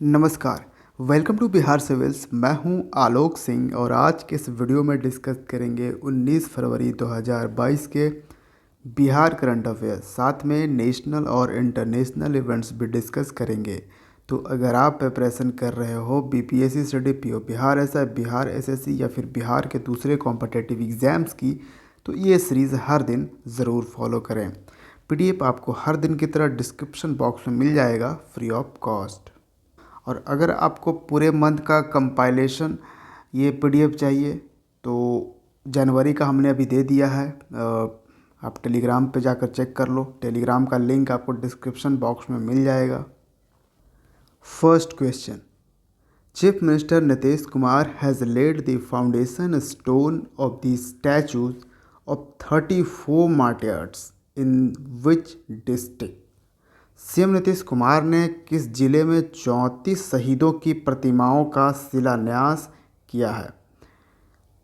नमस्कार। Welcome to Bihar civils. मैं हूं आलोक सिंह और आज के इस वीडियो में डिस्कस करेंगे 19 फरवरी 2022 के बिहार करंट अफेयर्स। साथ में नेशनल और इंटरनेशनल इवेंट्स भी डिस्कस करेंगे। तो अगर आप प्रिपरेशन कर रहे हो BPSC study, PO Bihar SI, Bihar SSC या फिर बिहार के दूसरे कॉम्पिटिटिव एग्ज़ाम्स की, तो ये सीरीज़ हर दिन ज़रूर फॉलो करें। पीडीएफ आपको हर दिन की तरह डिस्क्रिप्शन बॉक्स में मिल जाएगा फ्री ऑफ कॉस्ट। और अगर आपको पूरे मंथ का कंपाइलेशन ये पीडीएफ चाहिए तो जनवरी का हमने अभी दे दिया है। आप टेलीग्राम पे जाकर चेक कर लो। टेलीग्राम का लिंक आपको डिस्क्रिप्शन बॉक्स में मिल जाएगा। First question, chief minister Nitish Kumar has laid the foundation stone of the statues of 34 martyrs in which district. CM Nitish Kumar ने किस जिले में 34 शहीदों की प्रतिमाओं का शिलान्यास किया है?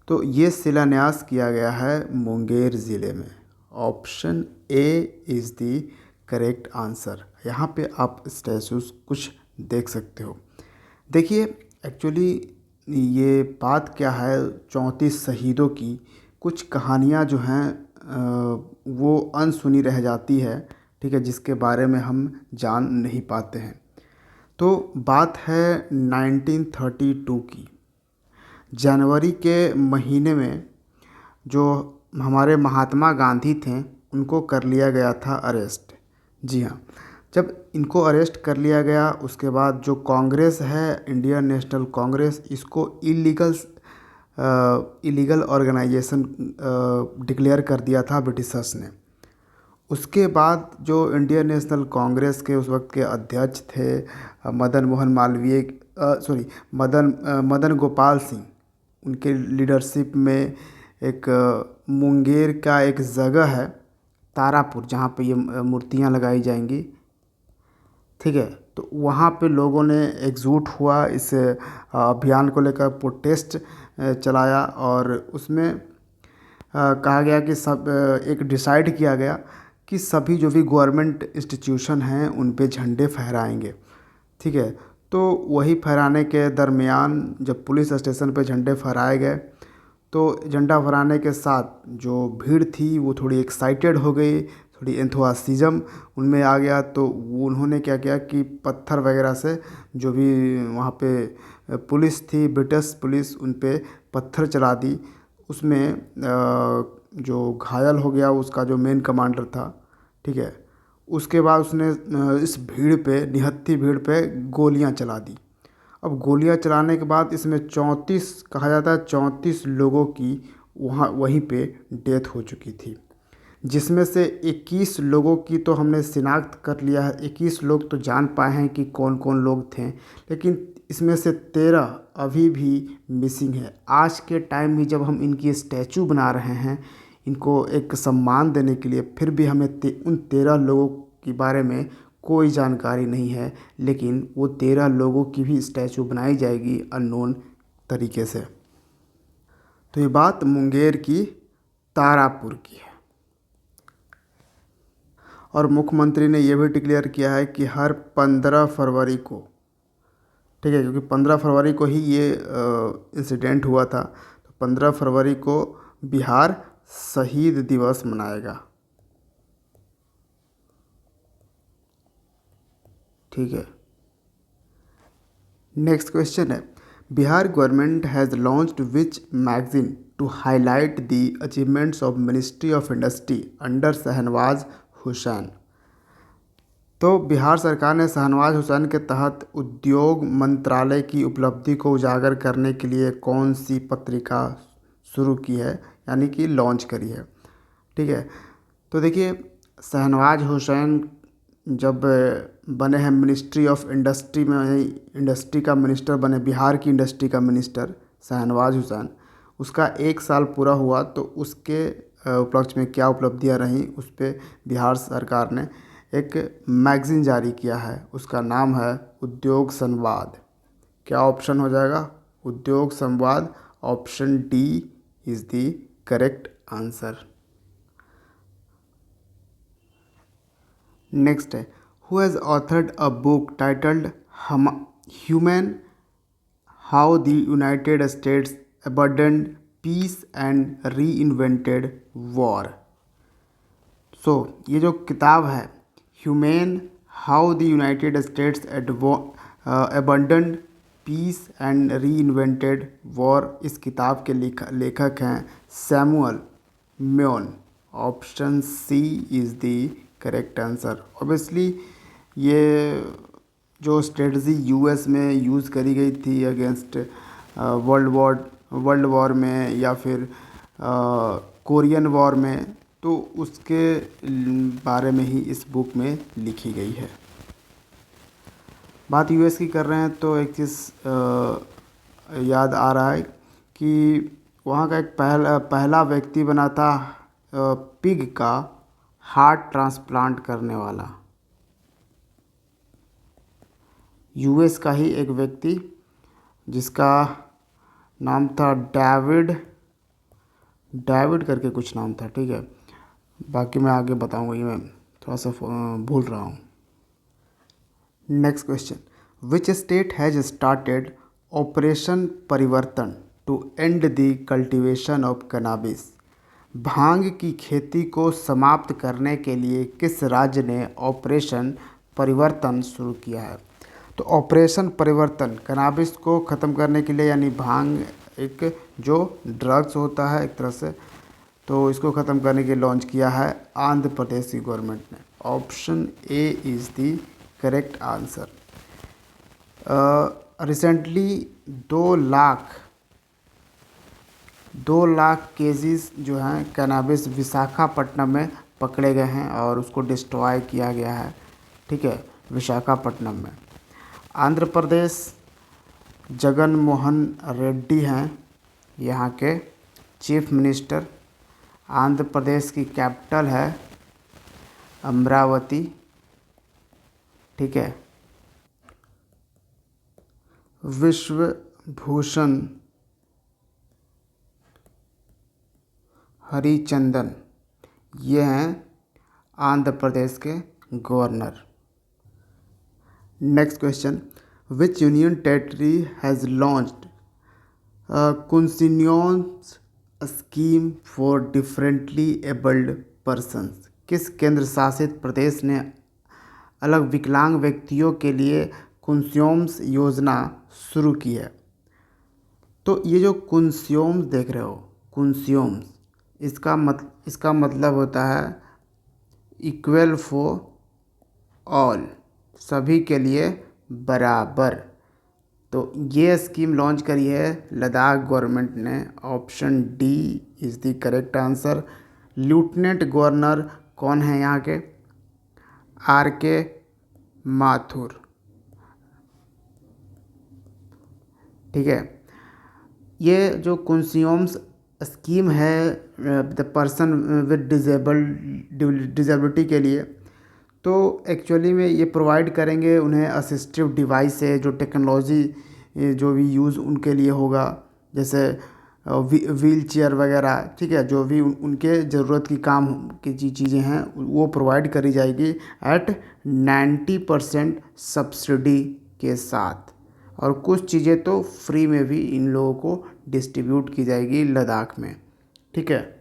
तो ये शिलान्यास किया गया है मुंगेर ज़िले में। Option A is the correct answer. यहाँ पे आप स्टैचूज कुछ देख सकते हो। देखिए, एक्चुअली ये बात क्या है, 34 शहीदों की कुछ कहानियाँ जो हैं वो अनसुनी रह जाती है, ठीक है, जिसके बारे में हम जान नहीं पाते हैं। तो बात है 1932 की। जनवरी के महीने में जो हमारे महात्मा गांधी थे उनको कर लिया गया था अरेस्ट। जी हाँ, जब इनको अरेस्ट कर लिया गया उसके बाद जो कांग्रेस है, इंडियन नेशनल कांग्रेस, इसको इलीगल ऑर्गेनाइजेशन डिक्लेयर कर दिया था ब्रिटिशर्स ने। उसके बाद जो इंडियन नेशनल कांग्रेस के उस वक्त के अध्यक्ष थे मदन मोहन मालवीय, मदन गोपाल सिंह, उनके लीडरशिप में एक मुंगेर का एक जगह है तारापुर, जहाँ पे ये मूर्तियाँ लगाई जाएंगी, ठीक है। तो वहाँ पे लोगों ने एकजुट हुआ, इस अभियान को लेकर प्रोटेस्ट चलाया और उसमें कहा गया कि एक डिसाइड किया गया कि सभी जो भी गवर्नमेंट इंस्टीट्यूशन हैं उन पे झंडे फहराएंगे, ठीक है। तो वही फहराने के दरमियान जब पुलिस स्टेशन पे झंडे फहराए गए तो झंडा फहराने के साथ जो भीड़ थी वो थोड़ी एक्साइटेड हो गई, थोड़ी एंथुसियाज्म उनमें आ गया। तो उन्होंने क्या किया कि पत्थर वगैरह से, जो भी वहाँ पे पुलिस थी, ब्रिटिश पुलिस, उन पे पत्थर चला दी। उसमें जो घायल हो गया उसका जो मेन कमांडर था, ठीक है। उसके बाद उसने इस भीड़ पे, निहत्थी भीड़ पे गोलियां चला दी। अब गोलियां चलाने के बाद इसमें 34, कहा जाता है 34 लोगों की वहीं पे डेथ हो चुकी थी, जिसमें से 21 लोगों की तो हमने शिनाख्त कर लिया है। 21 लोग तो जान पाए हैं कि कौन कौन लोग थे, लेकिन इसमें से 13 अभी भी मिसिंग है। आज के टाइम में जब हम इनकी स्टैचू बना रहे हैं, इनको एक सम्मान देने के लिए, फिर भी हमें उन 13 लोगों के बारे में कोई जानकारी नहीं है, लेकिन वो 13 लोगों की भी स्टैचू बनाई जाएगी अननोन तरीके से। तो ये बात मुंगेर की तारापुर की है। और मुख्यमंत्री ने यह भी डिक्लेयर किया है कि हर 15 फरवरी को, ठीक है, क्योंकि 15 फरवरी को ही ये इंसिडेंट हुआ था, तो 15 फरवरी को बिहार शहीद दिवस मनाएगा, ठीक है। नेक्स्ट क्वेश्चन है, Bihar government has launched which magazine to highlight the achievements of ministry of industry under Shahnawaz Hussain. तो बिहार सरकार ने शहनवाज हुसैन के तहत उद्योग मंत्रालय की उपलब्धि को उजागर करने के लिए कौन सी पत्रिका शुरू की है, यानी कि लॉन्च करी है, ठीक है। तो देखिए, शहनवाज हुसैन जब बने हैं मिनिस्ट्री ऑफ इंडस्ट्री में, इंडस्ट्री का मिनिस्टर बने, बिहार की इंडस्ट्री का मिनिस्टर शहनवाज हुसैन, उसका 1 साल पूरा हुआ। तो उसके उपलक्ष्य में क्या उपलब्धियां रहीं, उस पर बिहार सरकार ने एक मैगज़ीन जारी किया है। उसका नाम है उद्योग संवाद। क्या ऑप्शन हो जाएगा? Udyog Samvad. Option D is the correct answer. Next है, who has authored a book titled human how the United States abandoned peace and reinvented war. So ये जो किताब है humane how the United States abandoned peace and reinvented war, इस किताब के लेखक हैं Samuel Moyn. Option C is the correct answer. Obviously ये जो स्ट्रेटजी यूएस में यूज़ करी गई थी अगेंस्ट वर्ल्ड वॉर में या फिर कोरियन वॉर में, तो उसके बारे में ही इस बुक में लिखी गई है। बात यूएस की कर रहे हैं तो एक चीज़ याद आ रहा है कि वहाँ का एक पहला व्यक्ति बना था पिग का हार्ट ट्रांसप्लांट करने वाला। यूएस का ही एक व्यक्ति जिसका नाम था डेविड करके कुछ नाम था, ठीक है। बाकी मैं आगे बताऊंगा, ये मैं थोड़ा सा भूल रहा हूँ। Next question, which state has started operation Parivartan to end the cultivation of cannabis. भांग की खेती को समाप्त करने के लिए किस राज्य ने ऑपरेशन परिवर्तन शुरू किया है? तो ऑपरेशन परिवर्तन कैनाबिस को ख़त्म करने के लिए, यानी भांग एक जो ड्रग्स होता है एक तरह से, तो इसको ख़त्म करने के लिए लॉन्च किया है आंध्र प्रदेश की गवर्नमेंट ने। Option A is the correct answer. Recently 2 lakh KGs जो हैं कैनाबिस विशाखापट्टनम में पकड़े गए हैं और उसको डिस्ट्रॉय किया गया है, ठीक है, विशाखापट्टनम में। आंध्र प्रदेश जगन मोहन रेड्डी हैं यहाँ के चीफ मिनिस्टर। आंध्र प्रदेश की कैपिटल है अमरावती, ठीक है। विश्व भूषण हरिचंदन ये हैं आंध्र प्रदेश के governor. Next question, which union territory has launched कुंसिनियंस scheme for differently abled persons. किस केंद्र शासित प्रदेश ने अलग विकलांग व्यक्तियों के लिए कुंसियोम्स योजना शुरू की है? तो ये जो कुंसियोम्स देख रहे हो, कुंसियोम्स, इसका मतलब होता है इक्वल फॉर ऑल, सभी के लिए बराबर। तो ये स्कीम लॉन्च करी है लद्दाख गवर्नमेंट ने। Option D is the correct answer. Lieutenant governor कौन है यहाँ के? आर.के. माथुर, ठीक है। ये जो कुंसियोम्स स्कीम है द पर्सन विद डिजेबिलिटी के लिए, तो एक्चुअली में ये प्रोवाइड करेंगे उन्हें असिस्टिव डिवाइस है, जो टेक्नोलॉजी जो भी यूज़ उनके लिए होगा, जैसे व्हील चेयर वगैरह, ठीक है, जो भी उनके ज़रूरत की काम की चीज़ें हैं वो प्रोवाइड करी जाएगी एट 90% सब्सिडी के साथ। और कुछ चीज़ें तो फ्री में भी इन लोगों को डिस्ट्रीब्यूट की जाएगी लद्दाख में, ठीक है।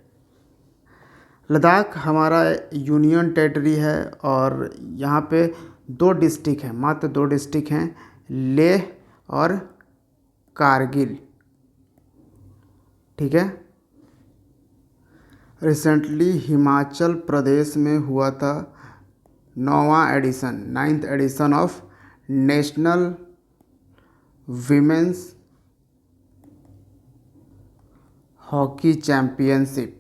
लद्दाख हमारा यूनियन टेरिटरी है और यहाँ पे 2 डिस्ट्रिक्ट हैं, मात्र 2 डिस्ट्रिक्ट हैं, लेह और कारगिल, ठीक है। रिसेंटली हिमाचल प्रदेश में हुआ था 9th edition of national women's hockey championship,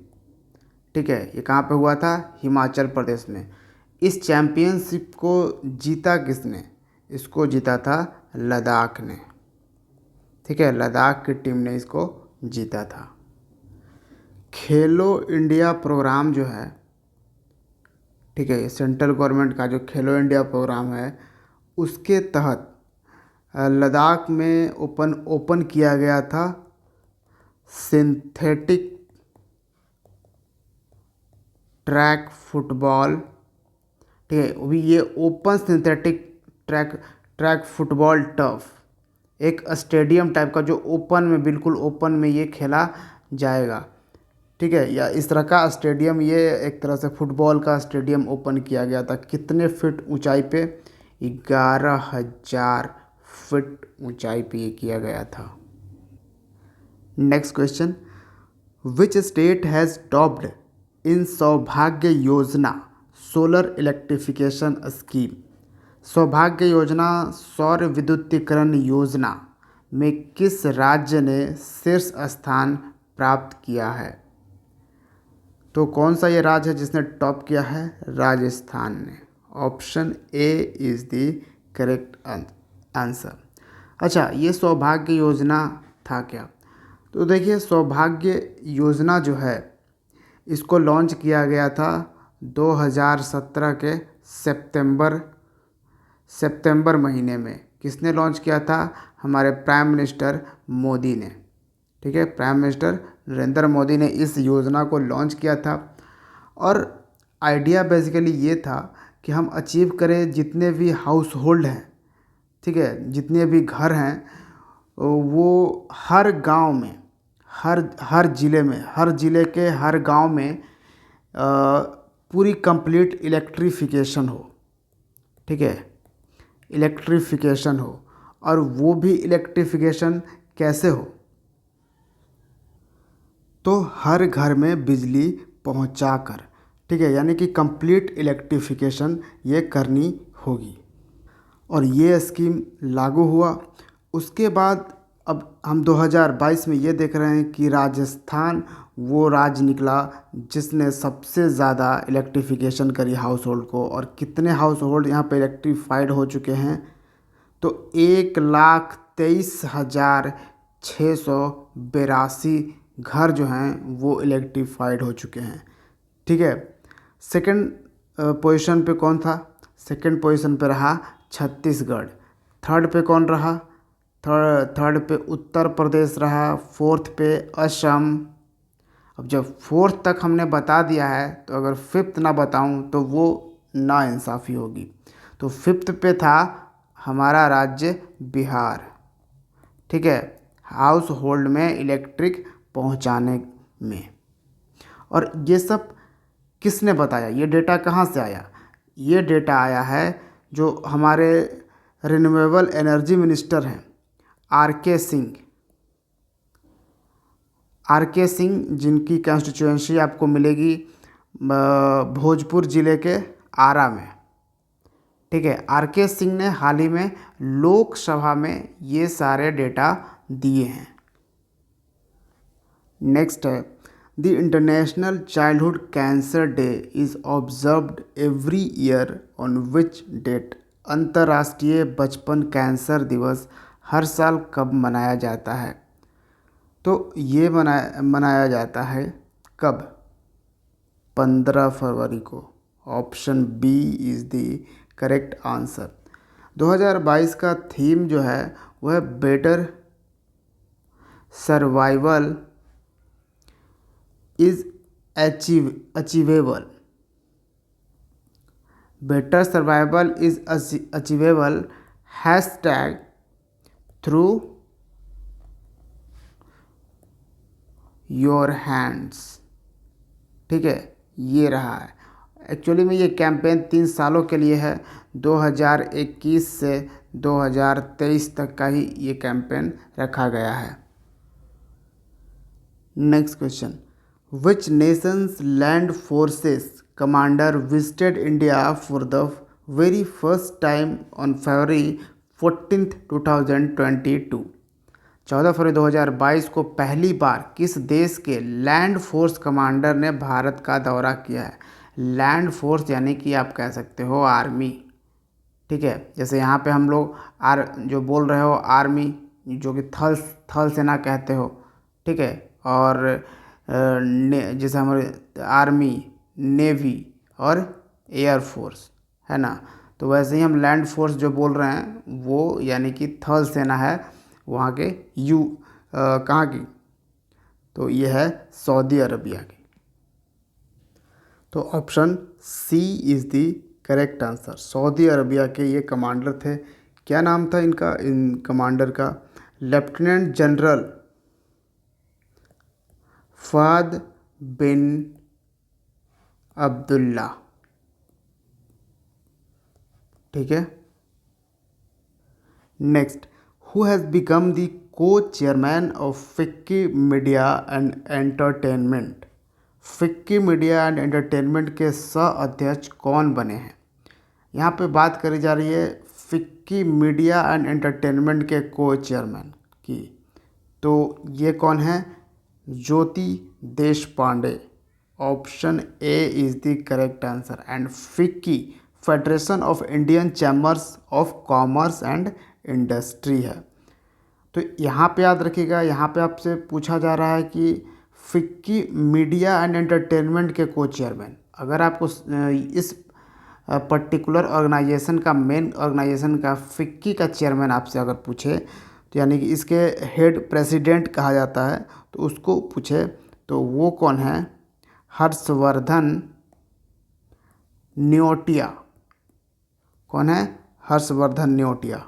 ठीक है। ये कहाँ पे हुआ था? हिमाचल प्रदेश में। इस चैम्पियनशिप को जीता किसने? इसको जीता था लद्दाख ने, ठीक है, लद्दाख की टीम ने इसको जीता था। खेलो इंडिया प्रोग्राम जो है, ठीक है, सेंट्रल गवर्नमेंट का जो खेलो इंडिया प्रोग्राम है, उसके तहत लद्दाख में ओपन किया गया था सिंथेटिक ट्रैक फुटबॉल, ठीक है। अभी ये open synthetic track football turf, एक स्टेडियम टाइप का जो ओपन में, बिल्कुल ओपन में ये खेला जाएगा। ठीक है, या इस तरह का स्टेडियम, ये एक तरह से फुटबॉल का स्टेडियम ओपन किया गया था। कितने फीट ऊंचाई पे? 11,000 फीट ऊंचाई पे ये किया गया था। Next question, which state has topped in सौभाग्य योजना सोलर इलेक्ट्रिफिकेशन स्कीम? सौभाग्य योजना सौर विद्युतीकरण योजना में किस राज्य ने शीर्ष स्थान प्राप्त किया है? तो कौन सा ये राज्य है जिसने टॉप किया है? राजस्थान ने। Option A is the correct answer. अच्छा, ये सौभाग्य योजना था क्या? तो देखिए, सौभाग्य योजना जो है इसको लॉन्च किया गया था 2017 के सितंबर महीने में। किसने लॉन्च किया था? हमारे प्राइम मिनिस्टर मोदी ने। ठीक है, प्राइम मिनिस्टर नरेंद्र मोदी ने इस योजना को लॉन्च किया था। और आइडिया बेसिकली ये था कि हम अचीव करें जितने भी हाउस होल्ड हैं, ठीक है, जितने भी घर हैं, वो हर गांव में, हर ज़िले में, हर ज़िले के हर गांव में पूरी कंप्लीट इलेक्ट्रिफिकेशन हो। ठीक है, इलेक्ट्रिफिकेशन हो, और वो भी इलेक्ट्रिफिकेशन कैसे हो? तो हर घर में बिजली पहुंचाकर, ठीक है, यानी कि कंप्लीट इलेक्ट्रिफिकेशन ये करनी होगी। और ये स्कीम लागू हुआ। उसके बाद अब हम 2022 में ये देख रहे हैं कि राजस्थान वो राज्य निकला जिसने सबसे ज़्यादा इलेक्ट्रिफिकेशन करी हाउस होल्ड को। और कितने हाउस होल्ड यहाँ पे इलेक्ट्रीफाइड हो चुके हैं? तो 1,23,682 घर जो हैं वो इलेक्ट्रीफाइड हो चुके हैं। ठीक है, सेकंड पोजीशन पे कौन था? सेकंड पोजीशन पे रहा छत्तीसगढ़। थर्ड पे कौन रहा? थर्ड पे उत्तर प्रदेश रहा। फोर्थ पे असम। अब जब फोर्थ तक हमने बता दिया है तो अगर फिफ्थ ना बताऊं तो वो नाइंसाफ़ी होगी। तो फिफ्थ पे था हमारा राज्य बिहार। ठीक है, हाउस होल्ड में इलेक्ट्रिक पहुंचाने में। और ये सब किसने बताया? ये डेटा कहाँ से आया? ये डेटा आया है जो हमारे रिन्यूएबल एनर्जी मिनिस्टर हैं, आर के सिंह, जिनकी कंस्टिट्यूएंसी आपको मिलेगी भोजपुर ज़िले के आरा में। ठीक है, आर के सिंह ने हाल ही में लोकसभा में ये सारे डेटा दिए हैं। नेक्स्ट है, the international childhood cancer day is observed every year on which date? अंतर्राष्ट्रीय बचपन कैंसर दिवस हर साल कब मनाया जाता है? तो ये मनाया जाता है कब? 15 फरवरी को। Option B is the correct answer. 2022 का थीम जो है वह better survival is achievable. Better survival is achievable hashtag through your hands. ठीक है, ये रहा है। एक्चुअली में ये कैंपेन 3 सालों के लिए है। 2021 से 2023 तक का ही ये कैंपेन रखा गया है। Next question, which Nations land forces commander visited India for the very first time on फरवरी 14, 2022? 14 फरवरी 2022 को पहली बार किस देश के लैंड फोर्स कमांडर ने भारत का दौरा किया है? लैंड फोर्स यानी कि आप कह सकते हो आर्मी। ठीक है, जैसे यहाँ पे हम लोग जो बोल रहे हो आर्मी, जो कि थल सेना कहते हो। ठीक है, और जैसे हमारे आर्मी, नेवी और एयर फोर्स है ना, तो वैसे ही हम लैंड फोर्स जो बोल रहे हैं वो यानी कि थल सेना है वहाँ के कहाँ की? तो ये है सऊदी अरबिया की। तो option C is the correct answer. Saudi Arabia के ये कमांडर थे। क्या नाम था इनका, इन कमांडर का? Lieutenant general Fahd bin Abdullah. ठीक है। Next, who has become the co chairman of FICCI media and entertainment? FICCI media and entertainment के सह अध्यक्ष कौन बने हैं? यहाँ पे बात करी जा रही है फिक्की मीडिया एंड एंटरटेनमेंट के को चेयरमैन की। तो ये कौन है? Jyoti Desh Pandey. Option A is the correct answer. And FICCI Federation of Indian Chambers of Commerce and Industry है। तो यहाँ पे याद रखिएगा, यहाँ पे आपसे पूछा जा रहा है कि फिक्की मीडिया एंड एंटरटेनमेंट के को चेयरमैन, अगर आपको इस पर्टिकुलर ऑर्गेनाइजेशन का, मेन ऑर्गेनाइजेशन का फिक्की का चेयरमैन आपसे अगर पूछे, तो यानी कि इसके हेड प्रेसिडेंट कहा जाता है, तो उसको पूछे तो वो कौन है? हर्षवर्धन न्योटिया। कौन है? हर्षवर्धन न्योटिया।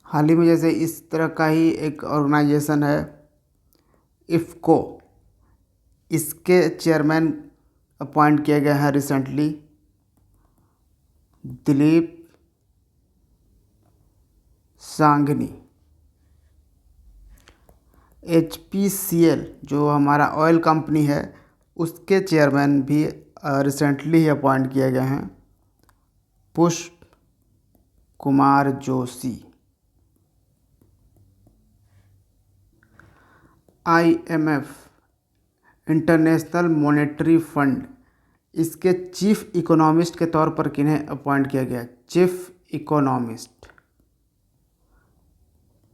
हाल ही में जैसे इस तरह का ही एक ऑर्गेनाइजेशन है इफ़को, इसके चेयरमैन अपॉइंट किए गए हैं रिसेंटली दिलीप सांघनी। HPCL जो हमारा ऑयल कंपनी है, उसके चेयरमैन भी रिसेंटली ही अपॉइंट किए गए हैं पुष्प Kumar Joshi. IMF international monetary fund, इसके चीफ इकोनॉमिस्ट के तौर पर किन्हें अपॉइंट किया गया? चीफ इकोनॉमिस्ट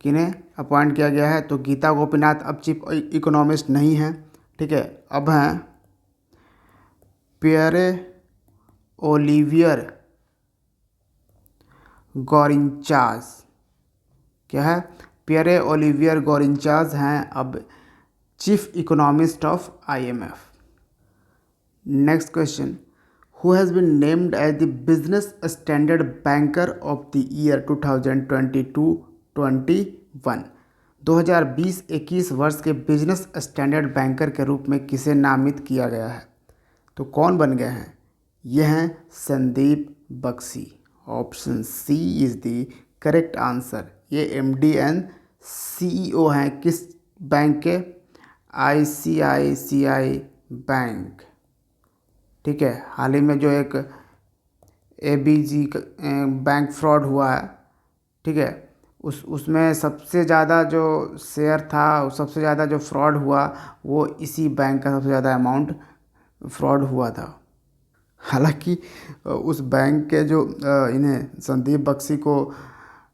किन्हें अपॉइंट किया गया है? तो गीता गोपीनाथ अब चीफ इकोनॉमिस्ट नहीं हैं। ठीक है, अब हैं पियरे ओलिवियर गॉरिंचाज। क्या है? पियरे ओलिवियर गॉरिंचाज हैं अब chief economist of IMF। Next question, who has been named as the Business Standard banker of the year 2022-21? 2020-21 वर्ष के बिजनेस स्टैंडर्ड बैंकर के रूप में किसे नामित किया गया है? तो कौन बन गए हैं? ये हैं Sandeep Bakhshi. Option C is the correct answer. ये MD एंड CEO हैं किस बैंक के? ICICI bank. ठीक है, हाल ही में जो एक ABG बैंक फ्रॉड हुआ है, ठीक है, उसमें सबसे ज़्यादा जो शेयर था, सबसे ज़्यादा जो फ्रॉड हुआ, वो इसी बैंक का सबसे ज़्यादा अमाउंट फ्रॉड हुआ था। हालांकि उस बैंक के जो इन्हें संदीप बख्शी को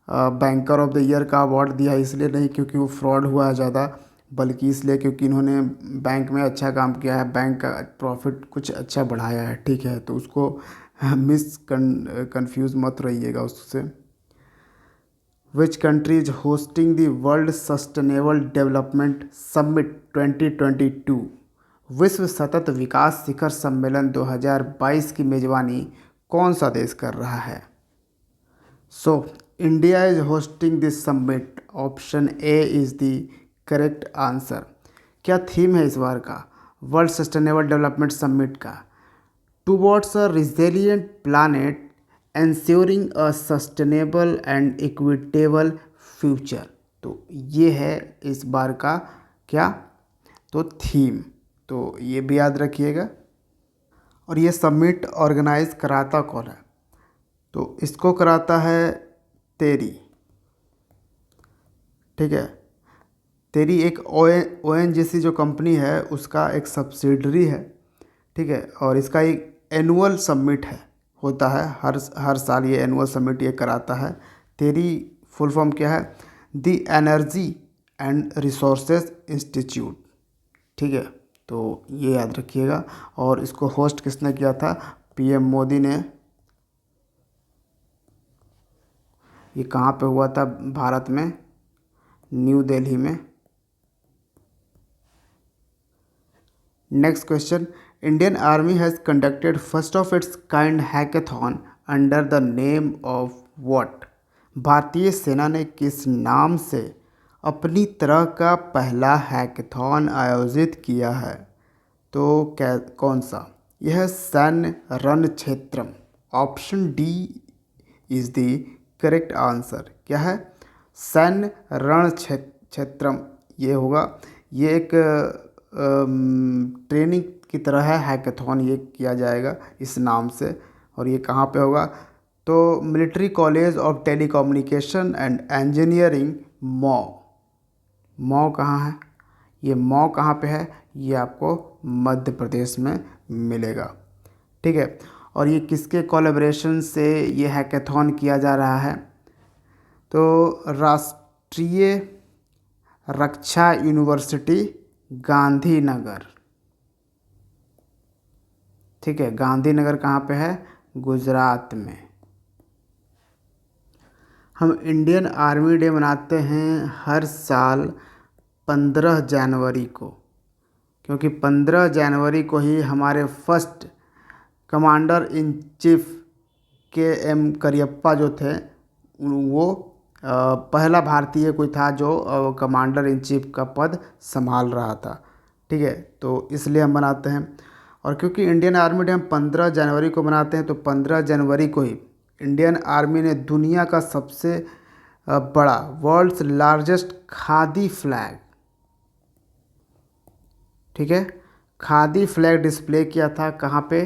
बैंकर ऑफ द ईयर का अवार्ड दिया, इसलिए नहीं क्योंकि वो फ्रॉड हुआ है ज़्यादा, बल्कि इसलिए क्योंकि इन्होंने बैंक में अच्छा काम किया है, बैंक का प्रॉफिट कुछ अच्छा बढ़ाया है। ठीक है, तो उसको कंफ्यूज मत रहिएगा उससे। Which country is hosting the world sustainable development summit 2022? विश्व सतत विकास शिखर सम्मेलन 2022 की मेज़बानी कौन सा देश कर रहा है? So India is hosting this summit. Option A is the correct answer. क्या थीम है इस बार का वर्ल्ड सस्टेनेबल डेवलपमेंट समिट का? Towards a resilient planet ensuring a sustainable and equitable future. तो ये है इस बार का क्या? तो थीम। तो ये भी याद रखिएगा। और ये समिट ऑर्गेनाइज कराता कौन है? तो इसको कराता है तेरी। ठीक है, तेरी एक ONGC जो कंपनी है, उसका एक सब्सिडरी है। ठीक है, और इसका एक एनुअल समिट है, होता है हर साल ये एनुअल समिट ये कराता है। तेरी फुल फॉर्म क्या है? The energy and resources institute. ठीक है, तो ये याद रखिएगा। और इसको होस्ट किसने किया था? PM मोदी ने। ये कहाँ पे हुआ था? भारत में, न्यू दिल्ली में। Next question, Indian army has conducted first of its kind hackathon under the name of what? भारतीय सेना ने किस नाम से अपनी तरह का पहला हैकेथॉन आयोजित किया है? तो क्या कौन सा? यह Sainya Ranakshetram. Option D is the correct answer. क्या है? सैन्य रण क्षेत्रम ये होगा। ये एक ट्रेनिंग की तरह है, हैकेथॉन ये किया जाएगा इस नाम से। और ये कहाँ पे होगा? तो military college of telecommunication and engineering मौ। मौ कहाँ है? ये मौ कहाँ पे है? ये आपको मध्य प्रदेश में मिलेगा। ठीक है। और ये किसके कोलैबोरेशन से ये हैकेथॉन किया जा रहा है? तो राष्ट्रीय रक्षा यूनिवर्सिटी गांधीनगर। ठीक है, गांधीनगर कहाँ पे है? गुजरात में। हम इंडियन आर्मी डे मनाते हैं हर साल 15 जनवरी को, क्योंकि 15 जनवरी को ही हमारे first commander in chief KM. Cariappa जो थे वो पहला भारतीय कोई था जो कमांडर इन चीफ का पद संभाल रहा था। ठीक है, तो इसलिए हम मनाते हैं। और क्योंकि इंडियन आर्मी डे हम 15 जनवरी को मनाते हैं, तो 15 जनवरी को ही इंडियन आर्मी ने दुनिया का सबसे बड़ा वर्ल्ड्स लार्जेस्ट खादी फ्लैग, ठीक है, खादी फ्लैग डिस्प्ले किया था। कहाँ पे?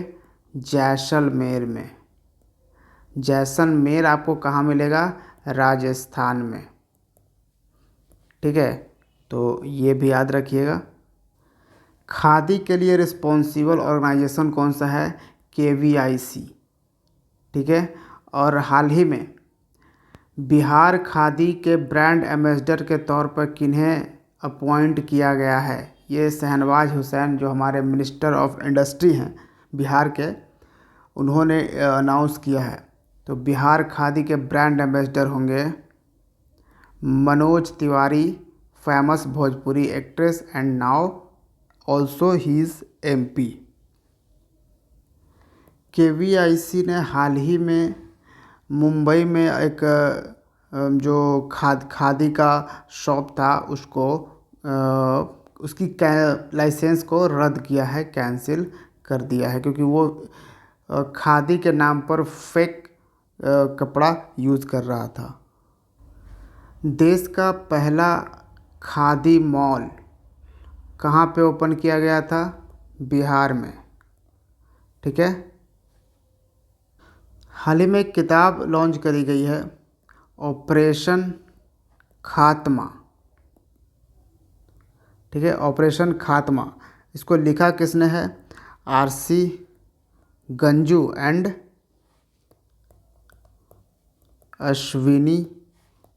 जैसलमेर में। जैसलमेर आपको कहाँ मिलेगा? राजस्थान में। ठीक है, तो ये भी याद रखिएगा। खादी के लिए रिस्पॉन्सिबल ऑर्गेनाइजेशन कौन सा है? KVIC। ठीक है। और हाल ही में बिहार खादी के ब्रांड एम्बेसडर के तौर पर किन्हें अपॉइंट किया गया है? ये शहनवाज हुसैन जो हमारे मिनिस्टर ऑफ इंडस्ट्री हैं बिहार के, उन्होंने अनाउंस किया है। तो बिहार खादी के ब्रांड एम्बेसडर होंगे Manoj Tiwari, famous Bhojpuri actress and now also he is MP। KVIC ने हाल ही में मुंबई में एक जो खादी का शॉप था उसको उसकी लाइसेंस को रद्द किया है, कैंसिल कर दिया है, क्योंकि वो खादी के नाम पर फेक कपड़ा यूज़ कर रहा था। देश का पहला खादी मॉल कहाँ पे ओपन किया गया था? बिहार में। ठीक है। हाल ही में एक किताब लॉन्च करी गई है, ऑपरेशन खात्मा। ठीक है, ऑपरेशन खात्मा। इसको लिखा किसने है? RC गंजू एंड अश्विनी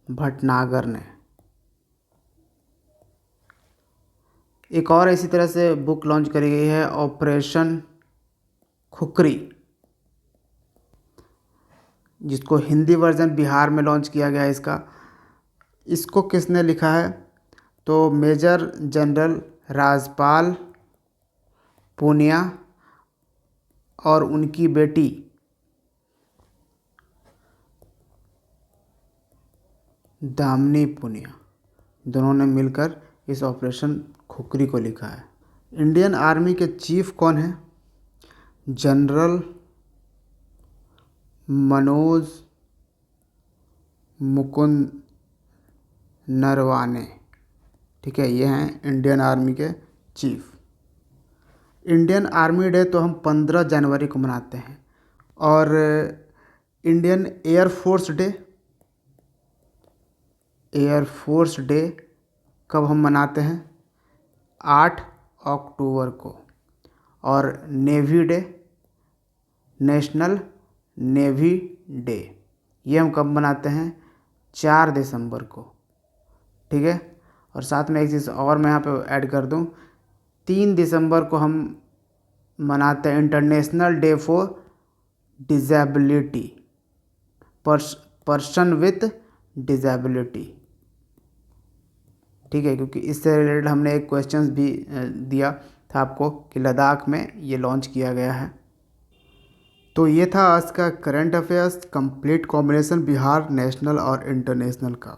भटनागर ने। एक और इसी तरह से बुक लॉन्च करी गई है, ऑपरेशन खुकरी, जिसको हिंदी वर्जन बिहार में लॉन्च किया गया है इसको किसने लिखा है? तो मेजर जनरल राजपाल पूनिया और उनकी बेटी दामिनी पूनिया, दोनों ने मिलकर इस ऑपरेशन खुकरी को लिखा है। इंडियन आर्मी के चीफ कौन है? जनरल मनोज मुकुंद नरवाने। ठीक है, ये हैं इंडियन आर्मी के चीफ। इंडियन आर्मी डे तो हम 15 जनवरी को मनाते हैं। और Indian air force day, air force day कब हम मनाते हैं? 8 अक्टूबर को। और navy day, national navy day, ये हम कब मनाते हैं? 4 दिसंबर को। ठीक है। और साथ में एक चीज़ और मैं यहाँ पे ऐड कर दूँ, 3 दिसंबर को हम मनाते हैं international day for disability, person with disability. ठीक है, क्योंकि इससे रिलेटेड हमने एक क्वेश्चंस भी दिया था आपको कि लद्दाख में ये लॉन्च किया गया है। तो ये था आज का current affairs complete combination Bihar national और इंटरनेशनल का।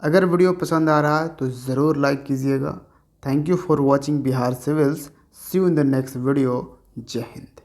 अगर वीडियो पसंद आ रहा है तो ज़रूर लाइक कीजिएगा। Thank you for watching Bihar civils. See you in the next video. जय हिंद।